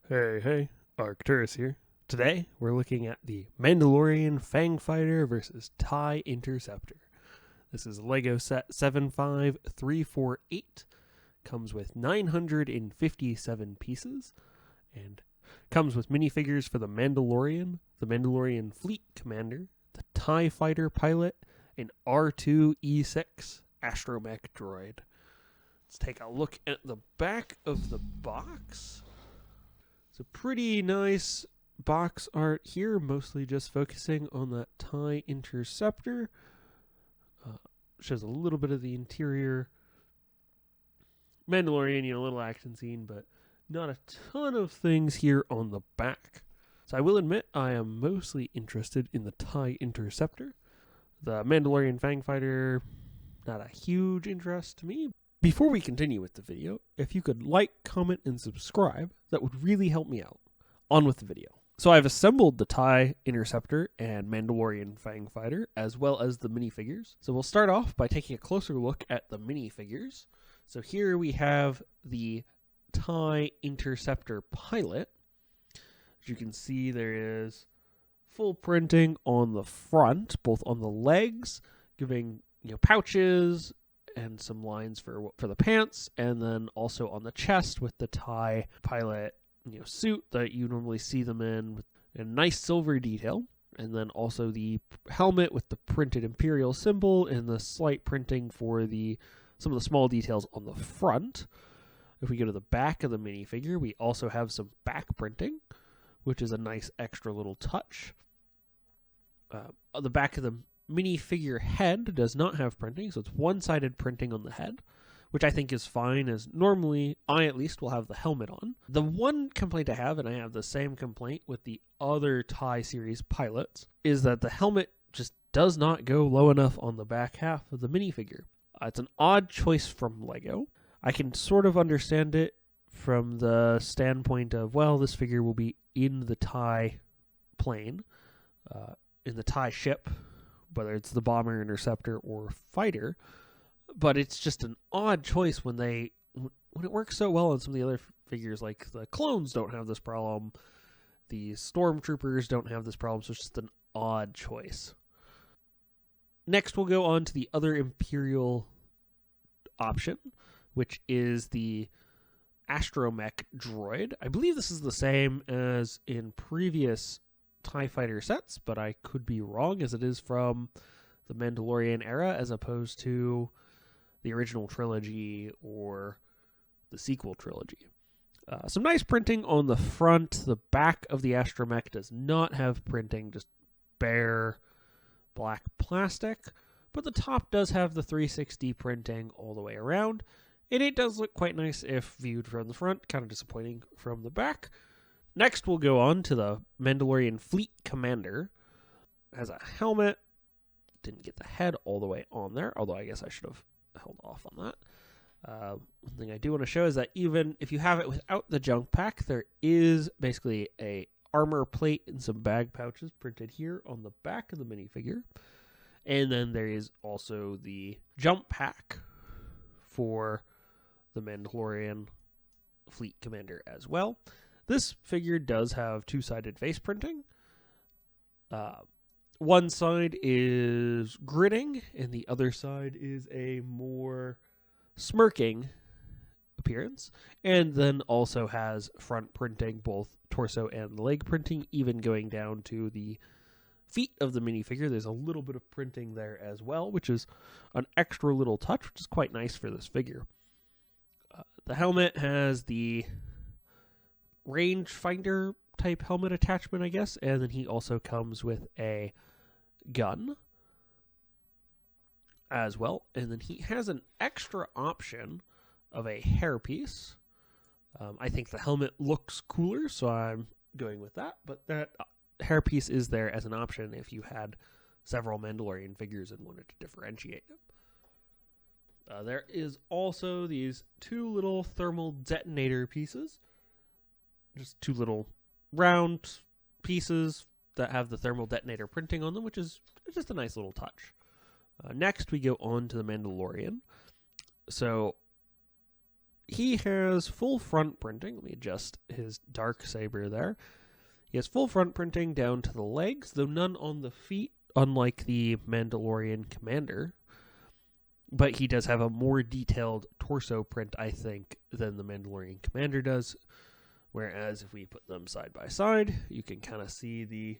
Hey, Arcturus here. Today, we're looking at the Mandalorian Fang Fighter versus Tie Interceptor. This is Lego set 75348. Comes with 957 pieces, and comes with minifigures for the Mandalorian Fleet Commander, the Tie Fighter Pilot, and R2-E6 astromech droid. Let's take a look at the back of the box. It's a pretty nice box art here, mostly just focusing on that Tie Interceptor. Shows a little bit of the interior. Mandalorian, a little action scene, but not a ton of things here on the back. So I will admit I am mostly interested in the Tie Interceptor. The Mandalorian Fang Fighter, not a huge interest to me. Before we continue with the video, if you could like, comment, and subscribe, that would really help me out. On with the video. So I've assembled the Tie Interceptor and Mandalorian Fang Fighter, as well as the minifigures. So we'll start off by taking a closer look at the minifigures. So here we have the Tie Interceptor Pilot. As you can see, there is full printing on the front, both on the legs, giving pouches and some lines for the pants, and then also on the chest with the Tie Pilot suit that you normally see them in, with a nice silver detail, and then also the helmet with the printed Imperial symbol and the slight printing for some of the small details on the front. If we go to the back of the minifigure, we also have some back printing, which is a nice extra little touch. On the back of the minifigure head does not have printing, so it's one-sided printing on the head, which I think is fine, as normally I at least will have the helmet on. The one complaint I have, and I have the same complaint with the other Tie series pilots, is that the helmet just does not go low enough on the back half of the minifigure. It's an odd choice from Lego. I can sort of understand it from the standpoint of, well, this figure will be in the Tie plane, in the Tie ship, whether it's the bomber, interceptor, or fighter. But it's just an odd choice when it works so well on some of the other figures. Like the clones don't have this problem, the stormtroopers don't have this problem, so it's just an odd choice. Next, we'll go on to the other Imperial option, which is the astromech droid. I believe this is the same as in previous TIE Fighter sets, but I could be wrong, as it is from the Mandalorian era as opposed to the original trilogy or the sequel trilogy. Some nice printing on the front. The back of the astromech does not have printing, just bare black plastic, but the top does have the 360 printing all the way around, and it does look quite nice if viewed from the front, kind of disappointing from the back. Next, we'll go on to the Mandalorian Fleet Commander. It has a helmet. Didn't get the head all the way on there, although I guess I should have held off on that. One thing I do want to show is that even if you have it without the junk pack, there is basically a armor plate and some bag pouches printed here on the back of the minifigure. And then there is also the jump pack for the Mandalorian Fleet Commander as well. This figure does have two-sided face printing. One side is grinning, and the other side is a more smirking appearance. And then also has front printing, both torso and leg printing, even going down to the feet of the minifigure. There's a little bit of printing there as well, which is an extra little touch, which is quite nice for this figure. The helmet has the rangefinder type helmet attachment, I guess, and then he also comes with a gun as well, and then he has an extra option of a hairpiece. I think the helmet looks cooler, so I'm going with that, but that hairpiece is there as an option if you had several Mandalorian figures and wanted to differentiate them. There is also these two little thermal detonator pieces, just two little round pieces that have the thermal detonator printing on them, which is just a nice little touch. Next, we go on to the Mandalorian. So he has full front printing. Let me adjust his dark saber there. He has full front printing down to the legs, though none on the feet, unlike the Mandalorian Commander. But he does have a more detailed torso print, I think, than the Mandalorian Commander does. Whereas if we put them side by side, you can kind of see the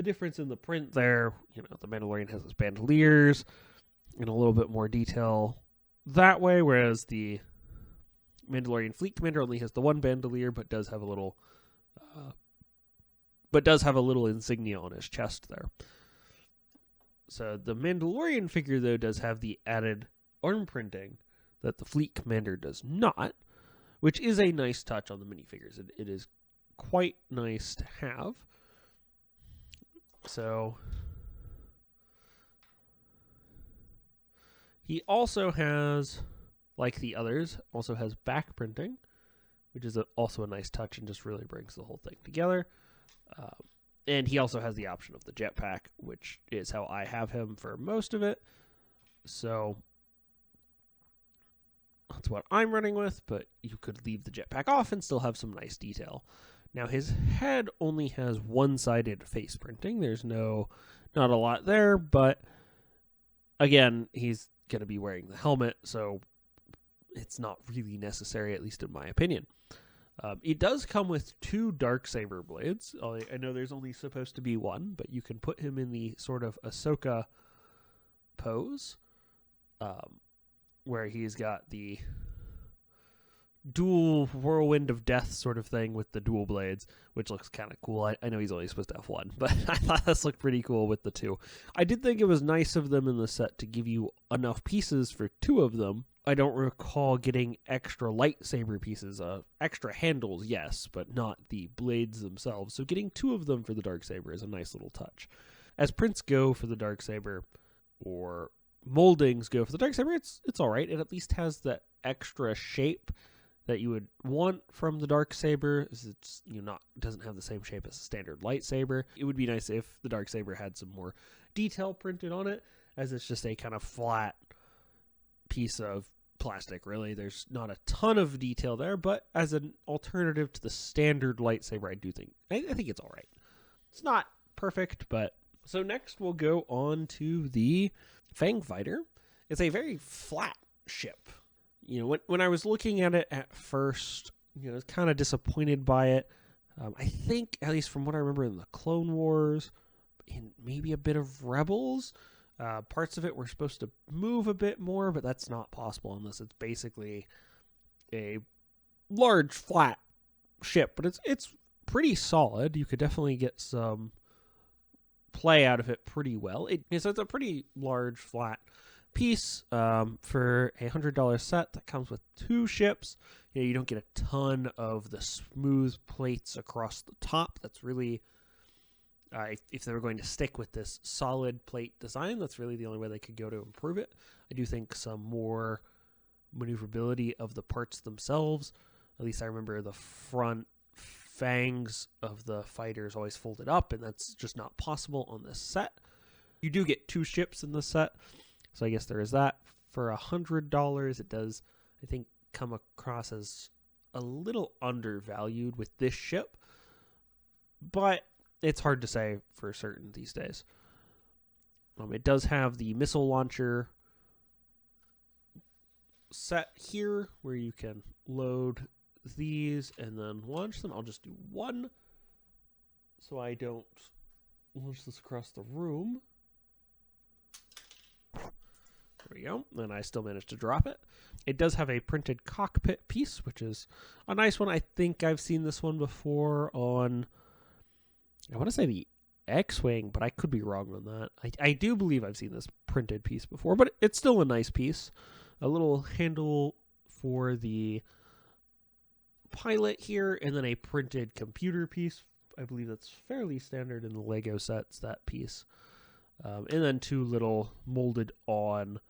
difference in the print there. You know, the Mandalorian has his bandoliers and a little bit more detail that way, whereas the Mandalorian Fleet Commander only has the one bandolier, but does have a little insignia on his chest there. So the Mandalorian figure, though, does have the added arm printing that the Fleet Commander does not, which is a nice touch on the minifigures. It is quite nice to have. So he also has, like the others, also has back printing, which is also a nice touch and just really brings the whole thing together. And he also has the option of the jetpack, which is how I have him for most of it. So that's what I'm running with, but you could leave the jetpack off and still have some nice detail. Now, his head only has one-sided face printing. There's not a lot there, but again, he's going to be wearing the helmet, so it's not really necessary, at least in my opinion. It does come with 2 Darksaber blades. I know there's only supposed to be one, but you can put him in the sort of Ahsoka pose, where he's got the dual whirlwind of death sort of thing with the dual blades, which looks kind of cool. I know he's only supposed to have one, but I thought this looked pretty cool with the 2. I did think it was nice of them in the set to give you enough pieces for 2 of them. I don't recall getting extra lightsaber pieces. Extra handles, yes, but not the blades themselves. So getting 2 of them for the Darksaber is a nice little touch. As prints go for the Darksaber, or moldings go for the Darksaber, it's all right. It at least has that extra shape that you would want from the Darksaber. It's doesn't have the same shape as a standard lightsaber. It would be nice if the Darksaber had some more detail printed on it, as it's just a kind of flat piece of plastic, really. There's not a ton of detail there, but as an alternative to the standard lightsaber, I think it's all right. It's not perfect, but... So next we'll go on to the Fang Fighter. It's a very flat ship. When I was looking at it at first, I was kind of disappointed by it. I think, at least from what I remember in the Clone Wars, and maybe a bit of Rebels, parts of it were supposed to move a bit more, but that's not possible on this. It's basically a large, flat ship, but it's pretty solid. You could definitely get some play out of it pretty well. So it's a pretty large, flat piece for a $100 set that comes with 2 ships. You don't get a ton of the smooth plates across the top. That's really... if they were going to stick with this solid plate design, that's really the only way they could go to improve it. I do think some more maneuverability of the parts themselves. At least I remember the front fangs of the fighters always folded up, and that's just not possible on this set. You do get 2 ships in the set, so I guess there is that. For $100, it does, I think, come across as a little undervalued with this ship, but it's hard to say for certain these days. It does have the missile launcher set here where you can load these and then launch them. I'll just do one so I don't launch this across the room. There we go. And I still managed to drop it. It does have a printed cockpit piece, which is a nice one. I think I've seen this one before on... I want to say the X-Wing, but I could be wrong on that. I do believe I've seen this printed piece before, but it's still a nice piece. A little handle for the pilot here, and then a printed computer piece. I believe that's fairly standard in the Lego sets, that piece. And then 2 little molded on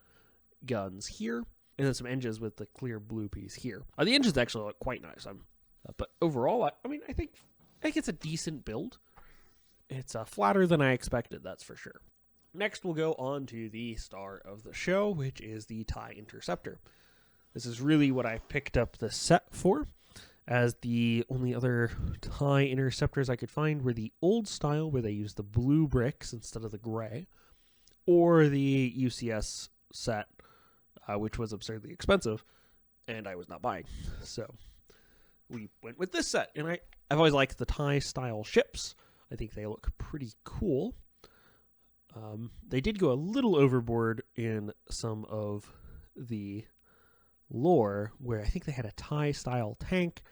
guns here, and then some engines with the clear blue piece here. The engines actually look quite nice. But overall, I think it's a decent build. It's flatter than I expected, that's for sure. Next, we'll go on to the star of the show, which is the Tie Interceptor. This is really what I picked up the set for, as the only other TIE Interceptors I could find were the old style, where they used the blue bricks instead of the gray, or the UCS set, which was absurdly expensive, and I was not buying. So we went with this set, and I've always liked the TIE style ships. I think they look pretty cool. They did go a little overboard in some of the lore, where I think they had a TIE style tank.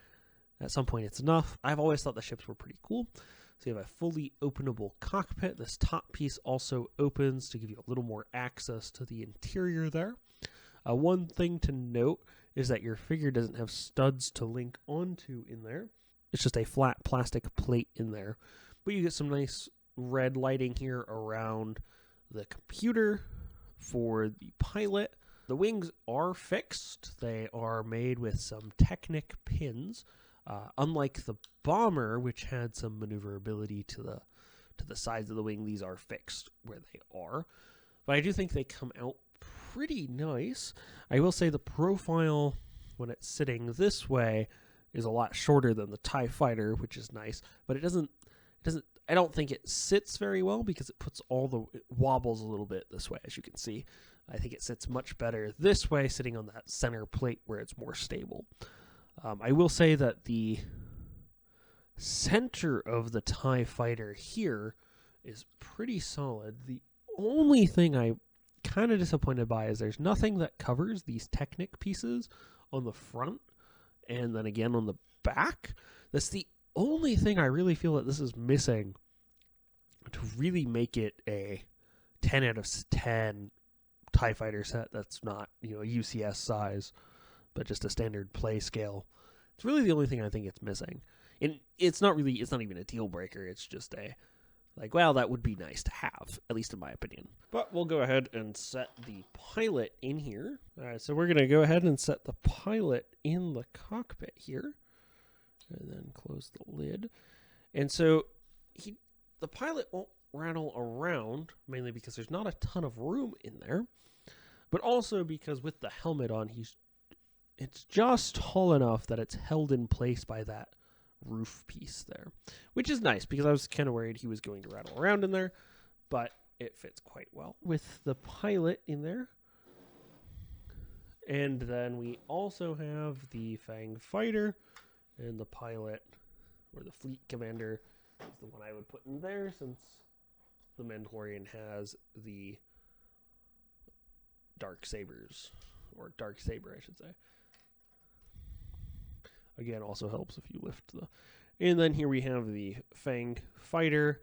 At some point it's enough. I've always thought the ships were pretty cool. So you have a fully openable cockpit. This top piece also opens to give you a little more access to the interior there. One thing to note is that your figure doesn't have studs to link onto in there. It's just a flat plastic plate in there. But you get some nice red lighting here around the computer for the pilot. The wings are fixed. They are made with some Technic pins. Unlike the bomber, which had some maneuverability to the sides of the wing, these are fixed where they are. But I do think they come out pretty nice. I will say the profile, when it's sitting this way, is a lot shorter than the TIE Fighter, which is nice. But it I don't think it sits very well, because it wobbles a little bit this way, as you can see. I think it sits much better this way, sitting on that center plate where it's more stable. I will say that the center of the TIE Fighter here is pretty solid. The only thing I'm kind of disappointed by is there's nothing that covers these Technic pieces on the front and then again on the back. That's the only thing I really feel that this is missing to really make it a 10 out of 10 TIE Fighter set that's not, a UCS size, but just a standard play scale. It's really the only thing I think it's missing. And it's not even a deal breaker. It's just that would be nice to have, at least in my opinion. But we'll go ahead and set the pilot in here. All right, so we're going to go ahead and set the pilot in the cockpit here. And then close the lid. And so the pilot won't rattle around, mainly because there's not a ton of room in there, but also because with the helmet on, it's just tall enough that it's held in place by that roof piece there, which is nice, because I was kind of worried he was going to rattle around in there, but it fits quite well with the pilot in there. And then we also have the Fang Fighter, and the pilot, or the Fleet Commander, is the one I would put in there, since the Mandalorian has the Dark Sabers, or Dark Saber, I should say. Again, also helps if you lift the... And then here we have the Fang Fighter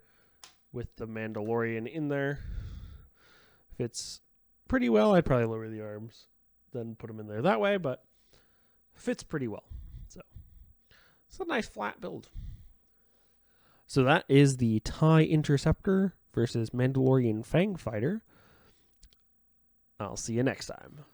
with the Mandalorian in there. Fits pretty well. I'd probably lower the arms, then put them in there that way, but fits pretty well. So it's a nice flat build. So that is the TIE Interceptor versus Mandalorian Fang Fighter. I'll see you next time.